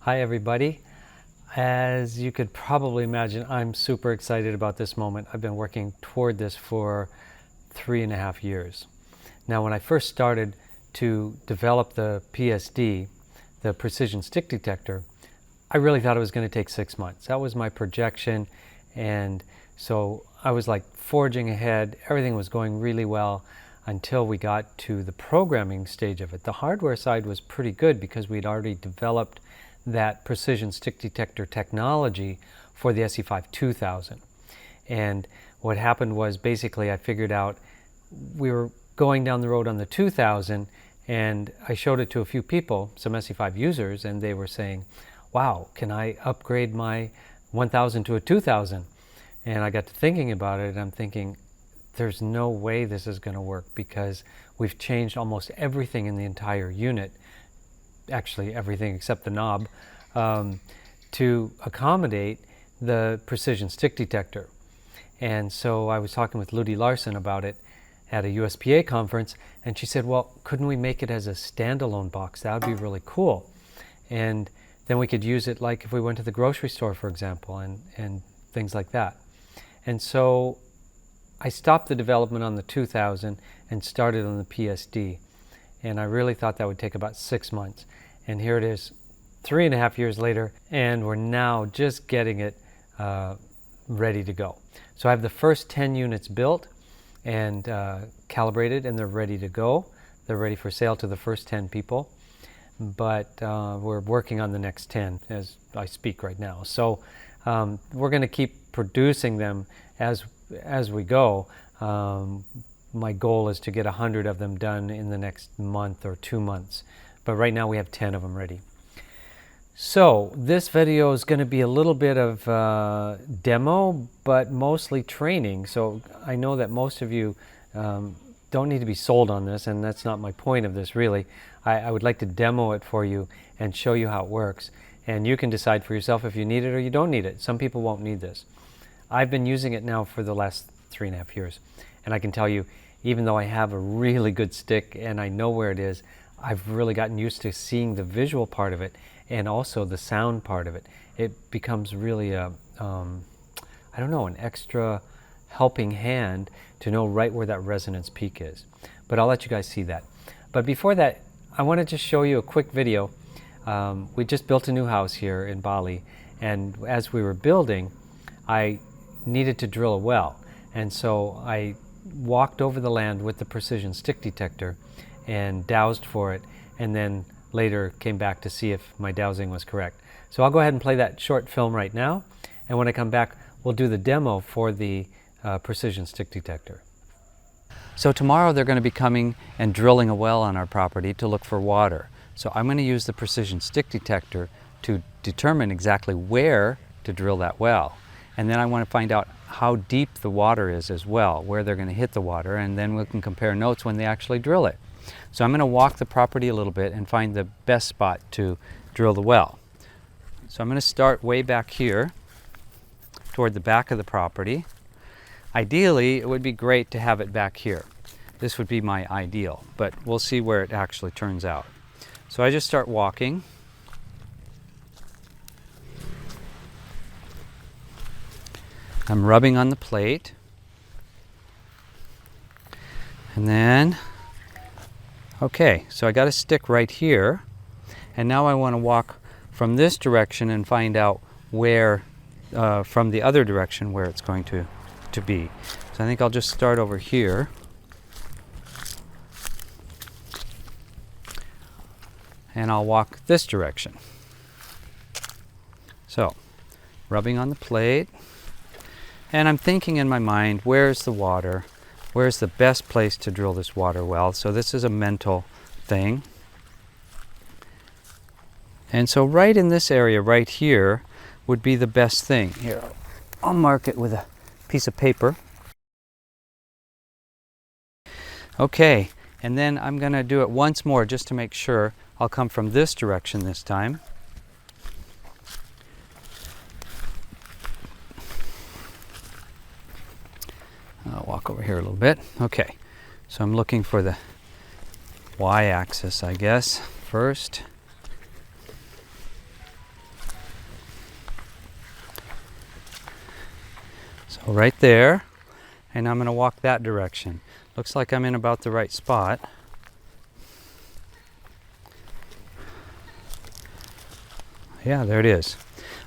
Hi everybody. As you could probably imagine, I'm super excited about this moment. I've been working toward this for 3.5 years. Now when I first started to develop the PSD, the precision stick detector, I really thought it was going to take 6 months. That was my projection, and so I was like forging ahead. Everything was going really well until we got to the programming stage of it. The hardware side was pretty good because we'd already developed that precision stick detector technology for the SE5-2000. And what happened was basically I figured out we were going down the road on the 2000, and I showed it to a few people, some SE5 users, and they were saying, wow, can I upgrade my 1000 to a 2000? And I got to thinking about it, and I'm thinking, there's no way this is going to work because we've changed almost everything in the entire unit, actually everything except the knob, to accommodate the precision stick detector. And so I was talking with Ludi Larson about it at a USPA conference, and she said, well, couldn't we make it as a standalone box? That would be really cool. And then we could use it like if we went to the grocery store, for example, and things like that. And so I stopped the development on the 2000 and started on the PSD. And I really thought that would take about 6 months. And here it is 3.5 years later, and we're now just getting it ready to go. So I have the first 10 units built and calibrated, and they're ready to go. They're ready for sale to the first 10 people. But we're working on the next 10 as I speak right now. So we're going to keep producing them as we go. My goal is to get 100 of them done in the next month or 2 months. But right now we have 10 of them ready. So this video is going to be a little bit of demo, but mostly training. So I know that most of you don't need to be sold on this, and that's not my point of this really. I would like to demo it for you and show you how it works. And you can decide for yourself if you need it or you don't need it. Some people won't need this. I've been using it now for the last 3.5 years. And I can tell you, even though I have a really good stick and I know where it is, I've really gotten used to seeing the visual part of it and also the sound part of it. It becomes really a, I don't know, an extra helping hand to know right where that resonance peak is. But I'll let you guys see that. But before that, I want to just show you a quick video. We just built a new house here in Bali, and as we were building, I needed to drill a well. And so I walked over the land with the precision stick detector and dowsed for it, and then later came back to see if my dowsing was correct. So I'll go ahead and play that short film right now, and when I come back we'll do the demo for the precision stick detector. So tomorrow they're going to be coming and drilling a well on our property to look for water. So I'm going to use the precision stick detector to determine exactly where to drill that well. And then I want to find out how deep the water is as well, where they're going to hit the water, and then we can compare notes when they actually drill it. So I'm going to walk the property a little bit and find the best spot to drill the well. So I'm going to start way back here toward the back of the property. Ideally, it would be great to have it back here. This would be my ideal, but we'll see where it actually turns out. So I just start walking. I'm rubbing on the plate. And then, okay, so I got a stick right here. And now I want to walk from this direction and find out where, from the other direction, where it's going to be. So I think I'll just start over here. And I'll walk this direction. So, rubbing on the plate. And I'm thinking in my mind, where's the water? Where's the best place to drill this water well? So this is a mental thing. And so right in this area right here would be the best thing. Here, I'll mark it with a piece of paper. Okay, and then I'm going to do it once more just to make sure. I'll come from this direction this time. I'll walk over here a little bit. Okay, so I'm looking for the y-axis, I guess, first. right there, and I'm going to walk that direction. Looks like I'm in about the right spot. Yeah, there it is.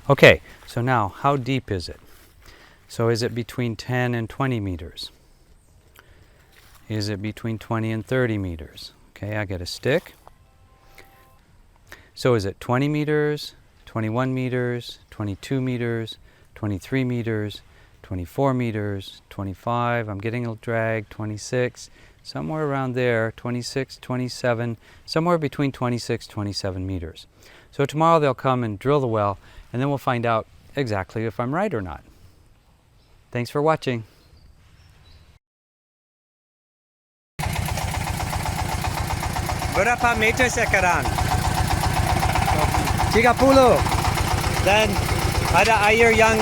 Okay, so now how deep is it? So is it between 10 and 20 meters? Is it between 20 and 30 meters? Okay, I get a stick. So is it 20 meters, 21 meters, 22 meters, 23 meters, 24 meters, 25, I'm getting a drag, 26, somewhere around there, 26, 27, somewhere between 26, 27 meters. So tomorrow they'll come and drill the well, and then we'll find out exactly if I'm right or not. Thanks for watching. Berapa meter sekarang? 30. Dan ada air yang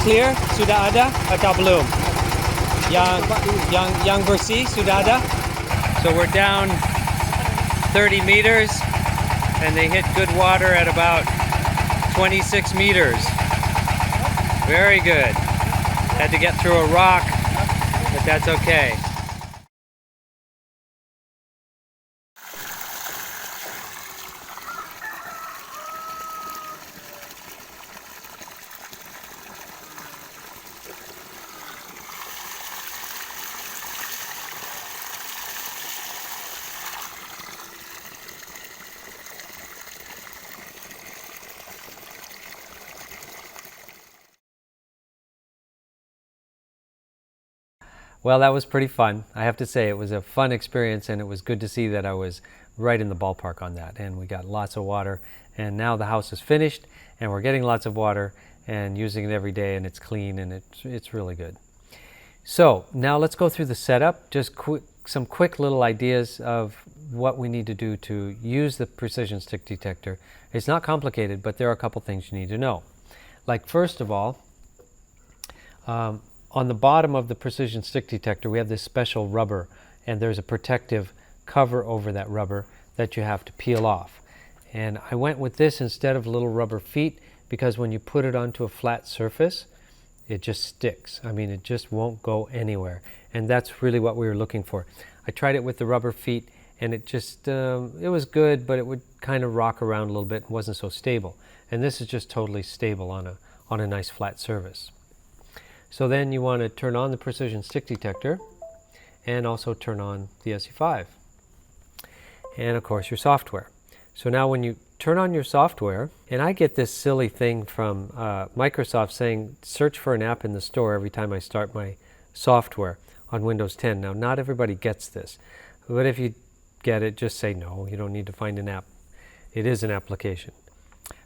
clear sudah ada atau belum? Yang bersih sudah ada? So we're down 30 meters and they hit good water at about 26 meters. Very good. Had to get through a rock, but that's okay. Well, that was pretty fun. I have to say it was a fun experience, and it was good to see that I was right in the ballpark on that. And we got lots of water, and now the house is finished and we're getting lots of water and using it every day, and it's clean and it's really good. So now let's go through the setup, just some quick little ideas of what we need to do to use the precision stick detector. It's not complicated, but there are a couple things you need to know. Like, first of all, on the bottom of the precision stick detector, we have this special rubber, and there's a protective cover over that rubber that you have to peel off. And I went with this instead of little rubber feet because when you put it onto a flat surface, it just sticks. I mean, it just won't go anywhere. And that's really what we were looking for. I tried it with the rubber feet, and it just, it was good, but it would kind of rock around a little bit and wasn't so stable. And this is just totally stable on a nice flat surface. So then you want to turn on the precision stick detector and also turn on the SE5. And of course your software. So now when you turn on your software, and I get this silly thing from Microsoft saying search for an app in the store every time I start my software on Windows 10. Now not everybody gets this, but if you get it, just say no, you don't need to find an app. It is an application.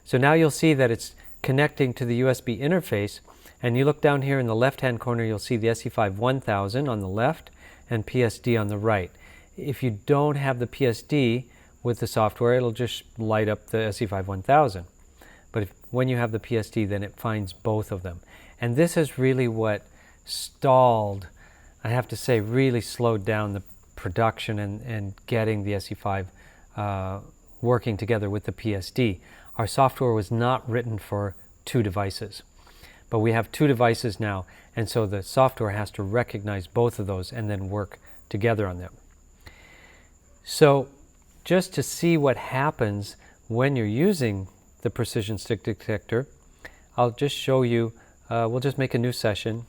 So now you'll see that it's connecting to the USB interface, and you look down here in the left hand corner, you'll see the SE5 1000 on the left and PSD on the right. If you don't have the PSD with the software, it'll just light up the SE5 1000. But when you have the PSD, then it finds both of them. And this is really what stalled, I have to say, really slowed down the production and getting the SE5 working together with the PSD. Our software was not written for two devices. But we have two devices now, and so the software has to recognize both of those and then work together on them. So just to see what happens when you're using the precision stick detector, I'll just show you, we'll just make a new session,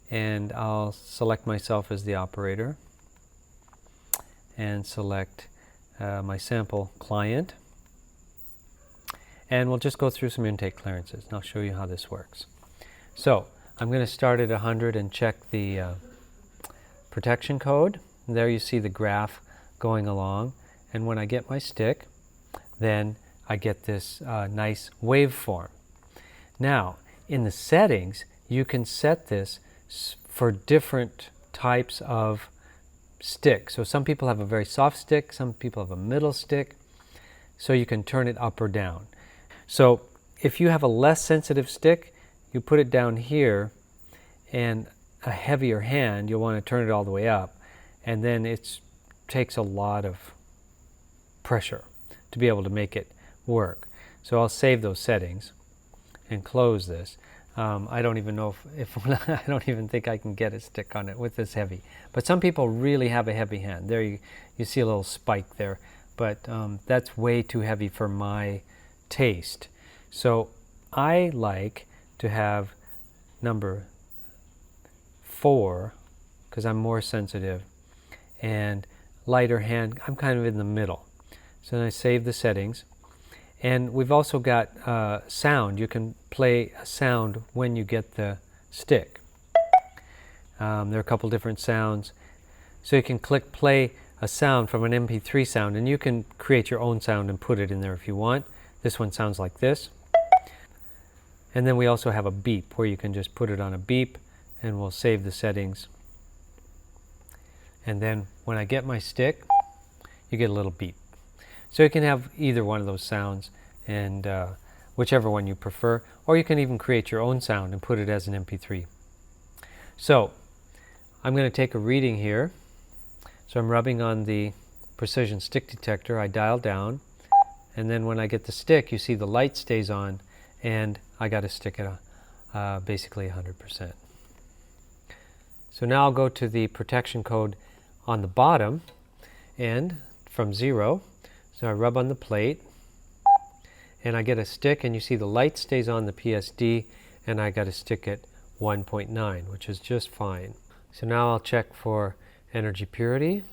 and I'll select myself as the operator and select my sample client. And we'll just go through some intake clearances, and I'll show you how this works. So I'm going to start at 100 and check the protection code. And there you see the graph going along. And when I get my stick, then I get this nice waveform. Now, in the settings, you can set this for different types of stick. So some people have a very soft stick, some people have a middle stick, so you can turn it up or down. So if you have a less sensitive stick, you put it down here, and a heavier hand, you'll want to turn it all the way up, and then it takes a lot of pressure to be able to make it work. So I'll save those settings and close this. I don't even know if I don't even think I can get a stick on it with this heavy. But some people really have a heavy hand. There you see a little spike there, but that's way too heavy for my taste. So I like to have number 4 because I'm more sensitive, and lighter hand, I'm kind of in the middle. So then I save the settings. And we've also got sound. You can play a sound when you get the stick. There are a couple different sounds. So you can click play a sound from an MP3 sound, and you can create your own sound and put it in there if you want. This one sounds like this. And then we also have a beep where you can just put it on a beep, and we'll save the settings. And then when I get my stick, you get a little beep. So you can have either one of those sounds, and whichever one you prefer, or you can even create your own sound and put it as an MP3. So I'm going to take a reading here. So I'm rubbing on the precision stick detector. I dial down, and then when I get the stick, you see the light stays on, and I got to stick at basically 100%. So now I'll go to the protection code on the bottom, and from 0. So I rub on the plate, and I get a stick, and you see the light stays on the PSD, and I got a stick at 1.9, which is just fine. So now I'll check for energy purity,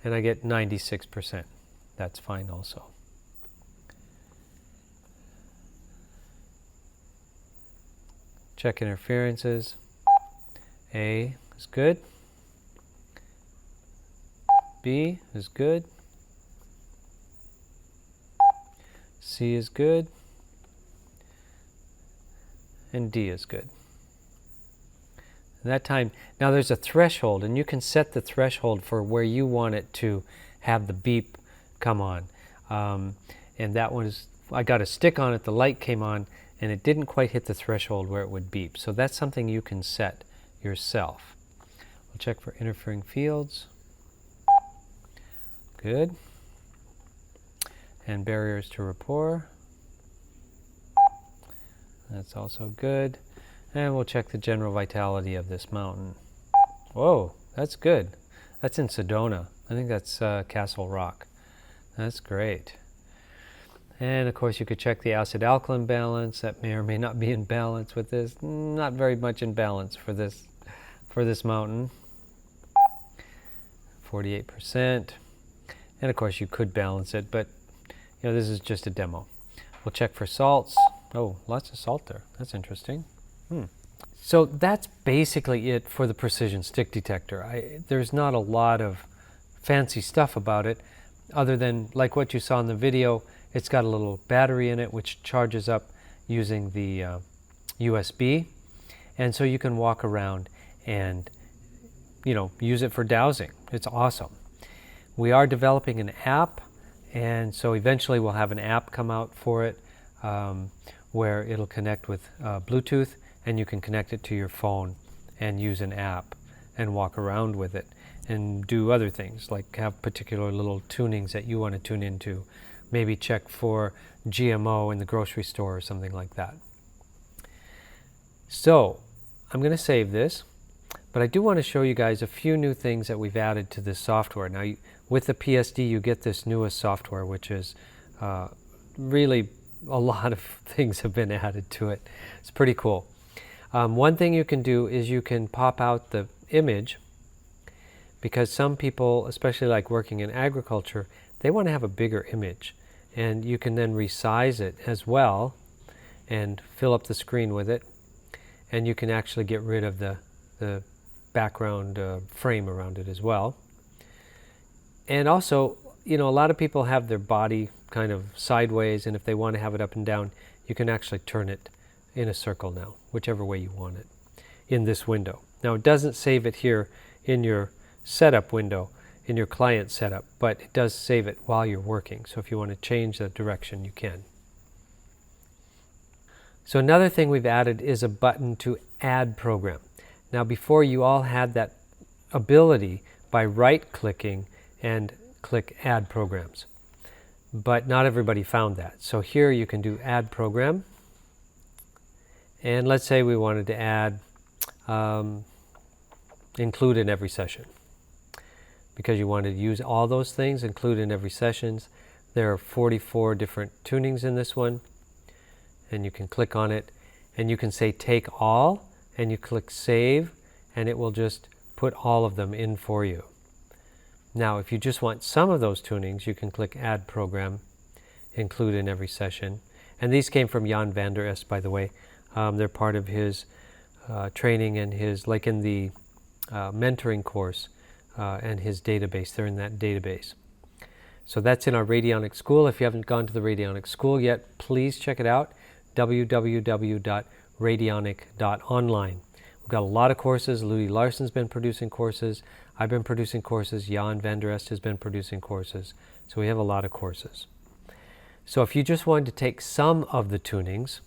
and I get 96%. That's fine also. Check interferences. A is good. B is good. C is good. And D is good. And that time, now there's a threshold, and you can set the threshold for where you want it to have the beep come on. And that was, I got a stick on it, the light came on, and it didn't quite hit the threshold where it would beep. So that's something you can set yourself. We'll check for interfering fields. Good. And barriers to rapport. That's also good. And we'll check the general vitality of this mountain. Whoa, that's good. That's in Sedona. I think that's Castle Rock. That's great. And of course you could check the acid-alkaline balance. That may or may not be in balance with this. Not very much in balance for this mountain. 48%. And of course you could balance it, but you know, this is just a demo. We'll check for salts. Oh, lots of salt there. That's interesting. So that's basically it for the precision stick detector. There's not a lot of fancy stuff about it, other than like what you saw in the video. It's got a little battery in it which charges up using the USB, and so you can walk around and use it for dowsing. It's awesome. We are developing an app, and so eventually we'll have an app come out for it where it'll connect with Bluetooth, and you can connect it to your phone and use an app and walk around with it and do other things, like have particular little tunings that you want to tune into. Maybe check for GMO in the grocery store or something like that. So I'm going to save this, but I do want to show you guys a few new things that we've added to this software. Now, with the PSD, you get this newest software, which is really a lot of things have been added to it. It's pretty cool. One thing you can do is you can pop out the image, because some people, especially like working in agriculture, they want to have a bigger image. And you can then resize it as well and fill up the screen with it. And you can actually get rid of the background frame around it as well. And also, a lot of people have their body kind of sideways, and if they want to have it up and down, you can actually turn it in a circle now, whichever way you want it, in this window. Now, it doesn't save it here in your setup window, in your client setup, but it does save it while you're working. So if you want to change the direction, you can. So another thing we've added is a button to add program. Now, before, you all had that ability by right-clicking and click add programs. but not everybody found that. So here you can do add program. And let's say we wanted to add include in every session. Because you wanted to use all those things, include in every sessions. There are 44 different tunings in this one. And you can click on it. And you can say take all. And you click save. And it will just put all of them in for you. Now, if you just want some of those tunings, you can click add program, include in every session. And these came from Jan van der Est, by the way. They're part of his training and his, like in the mentoring course and his database. They're in that database. So that's in our Radionic School. If you haven't gone to the Radionic School yet, please check it out, www.radionic.online. We've got a lot of courses. Louis Larson's been producing courses. I've been producing courses. Jan van der Est has been producing courses. So we have a lot of courses. So if you just wanted to take some of the tunings,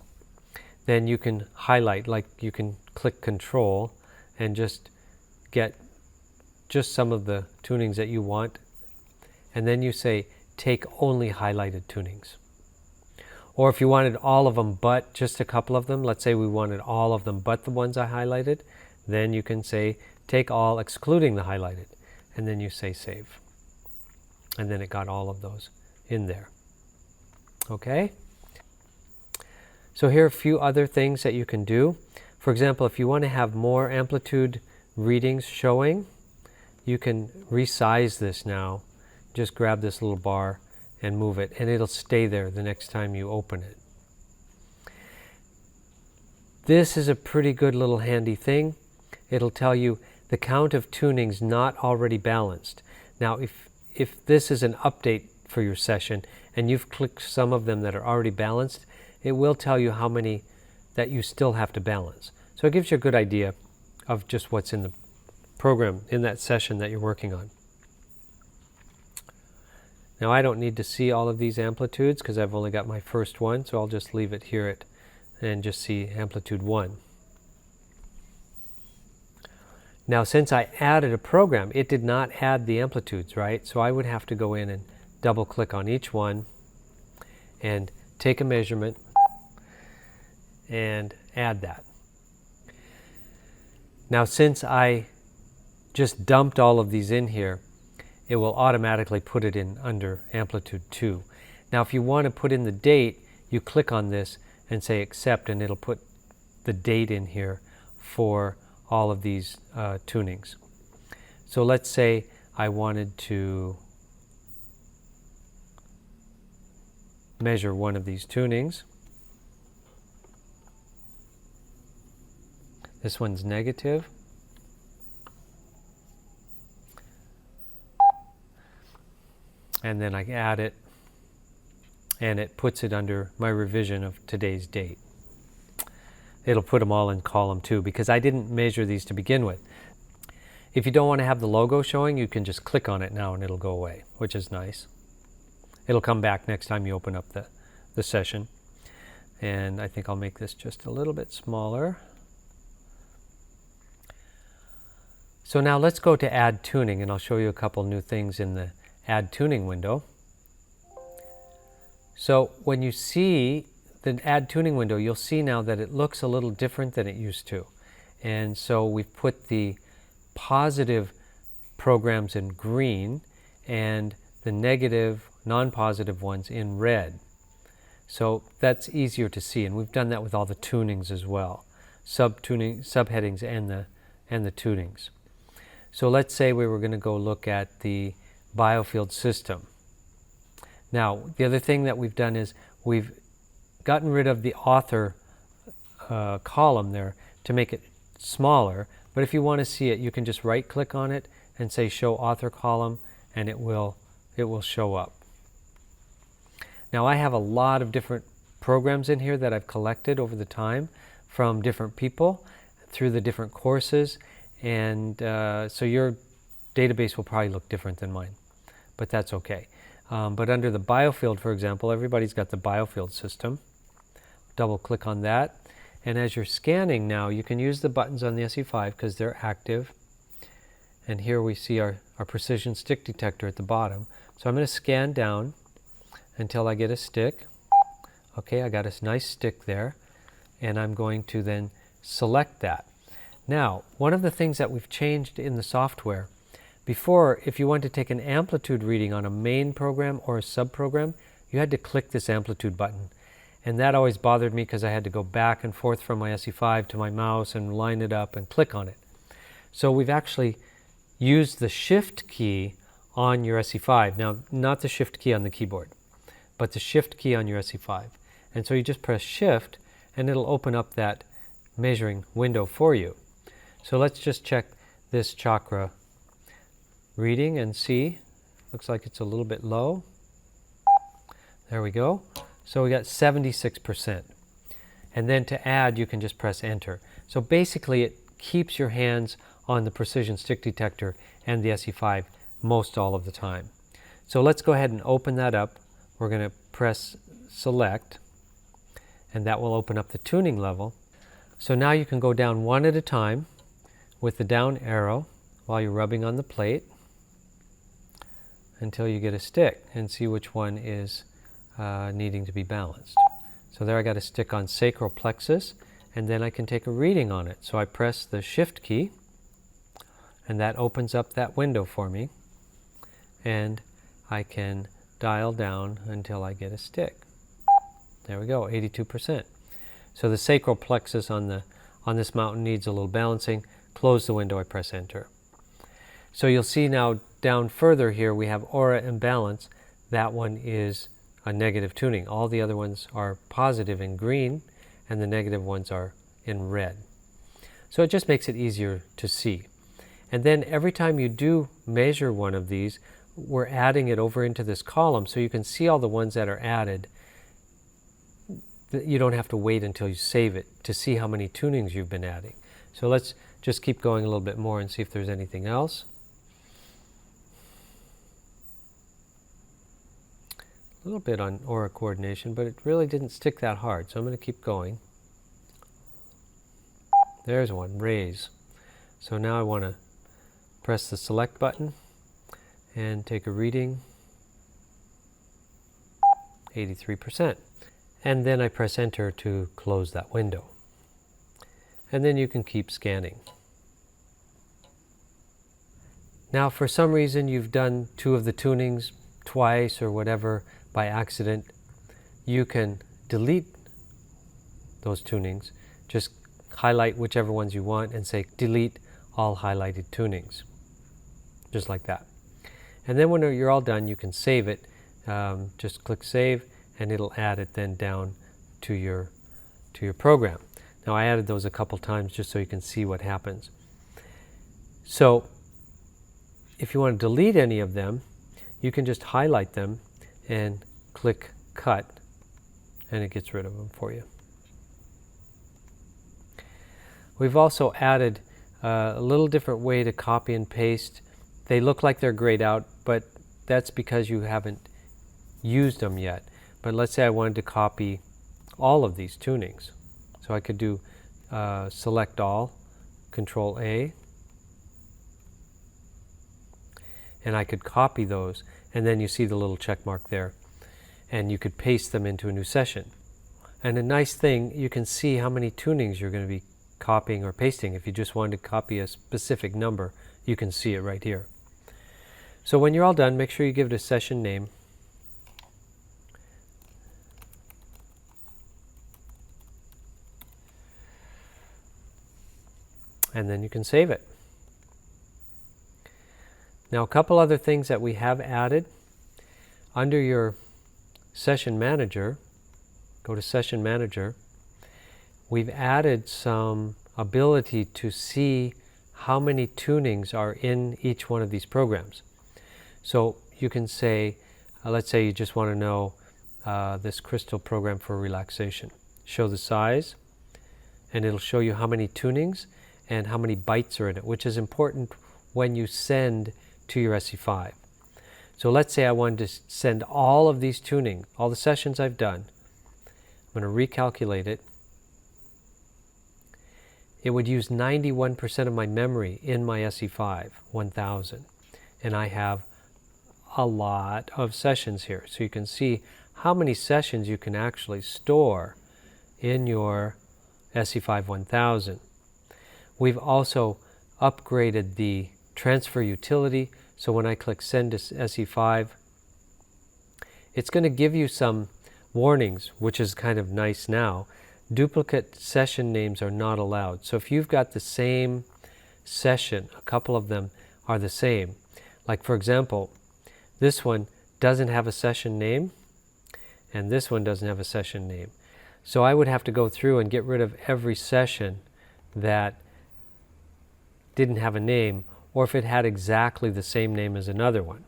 then you can highlight, like you can click Control and just get just some of the tunings that you want. And then you say, take only highlighted tunings. Or if you wanted all of them but just a couple of them, let's say we wanted all of them but the ones I highlighted, then you can say, take all excluding the highlighted. And then you say save. And then it got all of those in there. Okay? So here are a few other things that you can do. For example, if you want to have more amplitude readings showing, you can resize this now. Just grab this little bar and move it, and it'll stay there the next time you open it. This is a pretty good little handy thing. It'll tell you the count of tunings not already balanced. Now, if this is an update for your session and you've clicked some of them that are already balanced, it will tell you how many that you still have to balance. So it gives you a good idea of just what's in the program, in that session that you're working on. Now I don't need to see all of these amplitudes because I've only got my first one, so I'll just leave it here and just see amplitude 1. Now since I added a program, it did not add the amplitudes, right? So I would have to go in and double click on each one and take a measurement and add that. Now since I just dumped all of these in here, it will automatically put it in under amplitude 2. Now if you want to put in the date, you click on this and say accept, and it'll put the date in here for all of these tunings. So let's say I wanted to measure one of these tunings. This one's negative. And then I add it, and it puts it under my revision of today's date. It'll put them all in column 2 because I didn't measure these to begin with. If you don't want to have the logo showing, you can just click on it now and it'll go away, which is nice. It'll come back next time you open up the session. And I think I'll make this just a little bit smaller. So now let's go to add tuning, and I'll show you a couple new things in the add tuning window. So when you see the add tuning window, you'll see now that it looks a little different than it used to. And so we've put the positive programs in green and the negative, non-positive ones in red. So that's easier to see, and we've done that with all the tunings as well, subheadings and the tunings. So let's say we were going to go look at the biofield system. Now, the other thing that we've done is we've gotten rid of the author column there to make it smaller, but if you want to see it, you can just right-click on it and say Show Author Column, and it will show up. Now, I have a lot of different programs in here that I've collected over the time from different people through the different courses, and so your database will probably look different than mine, but that's okay. But under the biofield, for example, everybody's got the biofield system. Double click on that, and as you're scanning now, you can use the buttons on the SE5 because they're active. And here we see our precision stick detector at the bottom. So I'm going to scan down until I get a stick. Okay, I got a nice stick there, and I'm going to then select that. Now, one of the things that we've changed in the software, before, if you wanted to take an amplitude reading on a main program or a sub-program, you had to click this amplitude button. And that always bothered me because I had to go back and forth from my SE5 to my mouse and line it up and click on it. So we've actually used the Shift key on your SE5. Now, not the Shift key on the keyboard, but the Shift key on your SE5. And so you just press Shift and it'll open up that measuring window for you. So let's just check this chakra reading and see. Looks like it's a little bit low. There we go. So we got 76%. And then to add, you can just press Enter. So basically it keeps your hands on the precision stick detector and the SE5 most all of the time. So let's go ahead and open that up. We're going to press Select, and that will open up the tuning level. So now you can go down one at a time with the down arrow while you're rubbing on the plate until you get a stick and see which one is needing to be balanced. So there I got a stick on sacral plexus, and then I can take a reading on it. So I press the Shift key, and that opens up that window for me, and I can dial down until I get a stick. There we go, 82%. So the sacral plexus on this mountain needs a little balancing. Close the window, I press Enter. So you'll see now down further here we have aura and balance. That one is a negative tuning. All the other ones are positive in green, and the negative ones are in red. So it just makes it easier to see. And then every time you do measure one of these, we're adding it over into this column so you can see all the ones that are added. You don't have to wait until you save it to see how many tunings you've been adding. So let's just keep going a little bit more and see if there's anything else. A little bit on aura coordination, but it really didn't stick that hard, so I'm going to keep going. There's one, raise. So now I want to press the Select button and take a reading, 83%. And then I press Enter to close that window. And then you can keep scanning. Now, for some reason you've done two of the tunings twice or whatever by accident, you can delete those tunings. Just highlight whichever ones you want and say delete all highlighted tunings. Just like that. And then when you're all done, you can save it. Just click Save, and it'll add it then down to your program. Now I added those a couple times just so you can see what happens. So if you want to delete any of them, you can just highlight them and click Cut, and it gets rid of them for you. We've also added a little different way to copy and paste. They look like they're grayed out, but that's because you haven't used them yet. But let's say I wanted to copy all of these tunings. So I could do Select All, Control A, and I could copy those, and then you see the little check mark there, and you could paste them into a new session. And a nice thing, you can see how many tunings you're going to be copying or pasting. If you just wanted to copy a specific number, you can see it right here. So when you're all done, make sure you give it a session name. And then you can save it. Now, a couple other things that we have added. Under your Session Manager, go to Session Manager, we've added some ability to see how many tunings are in each one of these programs. So you can say, let's say you just want to know this crystal program for relaxation. Show the size, and it'll show you how many tunings and how many bytes are in it, which is important when you send to your SE5. So let's say I wanted to send all of these tunings, all the sessions I've done. I'm going to recalculate it. It would use 91% of my memory in my SE5, 1000. And I have a lot of sessions here. So you can see how many sessions you can actually store in your SE5 1000. We've also upgraded the transfer utility, so when I click Send to SE5, it's going to give you some warnings, which is kind of nice now. Duplicate session names are not allowed. So if you've got the same session, a couple of them are the same. Like for example, this one doesn't have a session name, and this one doesn't have a session name. So I would have to go through and get rid of every session that didn't have a name, or if it had exactly the same name as another one.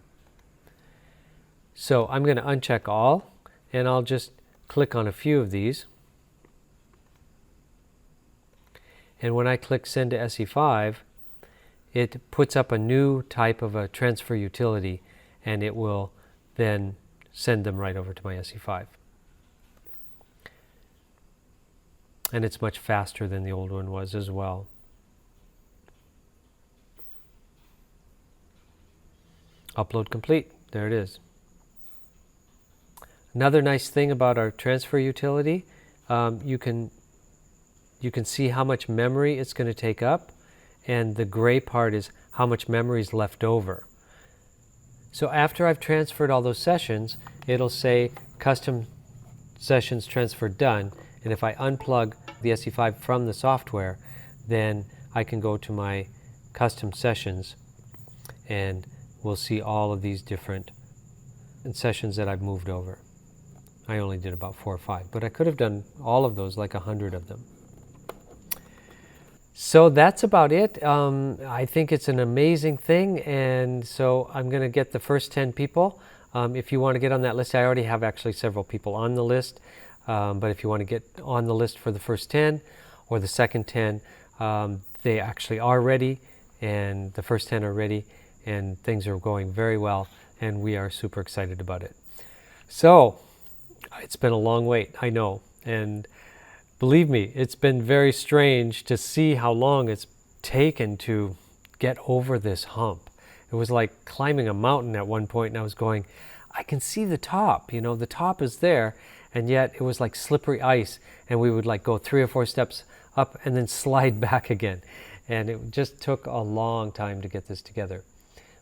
So I'm going to uncheck all, and I'll just click on a few of these. And when I click Send to SE5, it puts up a new type of a transfer utility, and it will then send them right over to my SE5. And it's much faster than the old one was as well. Upload complete. There it is. Another nice thing about our transfer utility, you can see how much memory it's going to take up, and the gray part is how much memory is left over. So after I've transferred all those sessions, it'll say custom sessions transferred done, and if I unplug the SE5 from the software, then I can go to my custom sessions, and we'll see all of these different sessions that I've moved over. I only did about 4 or 5, but I could have done all of those, like 100 of them. So that's about it. I think it's an amazing thing, and so I'm going to get the first 10 people. If you want to get on that list, I already have actually several people on the list, but if you want to get on the list for the first 10 or the second 10, they actually are ready, and the first 10 are ready, and things are going very well, and we are super excited about it. So it's been a long wait, I know, and believe me, it's been very strange to see how long it's taken to get over this hump. It was like climbing a mountain at one point, and I was going, I can see the top, you know, the top is there, and yet it was like slippery ice, and we would like go 3 or 4 steps up and then slide back again. And it just took a long time to get this together.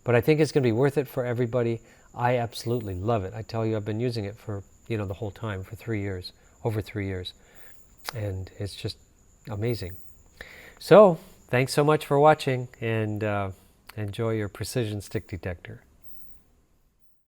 But I think it's going to be worth it for everybody. I absolutely love it. I tell you, I've been using it for, you know, the whole time, for 3 years, over 3 years. And it's just amazing. So, thanks so much for watching, and enjoy your precision stick detector.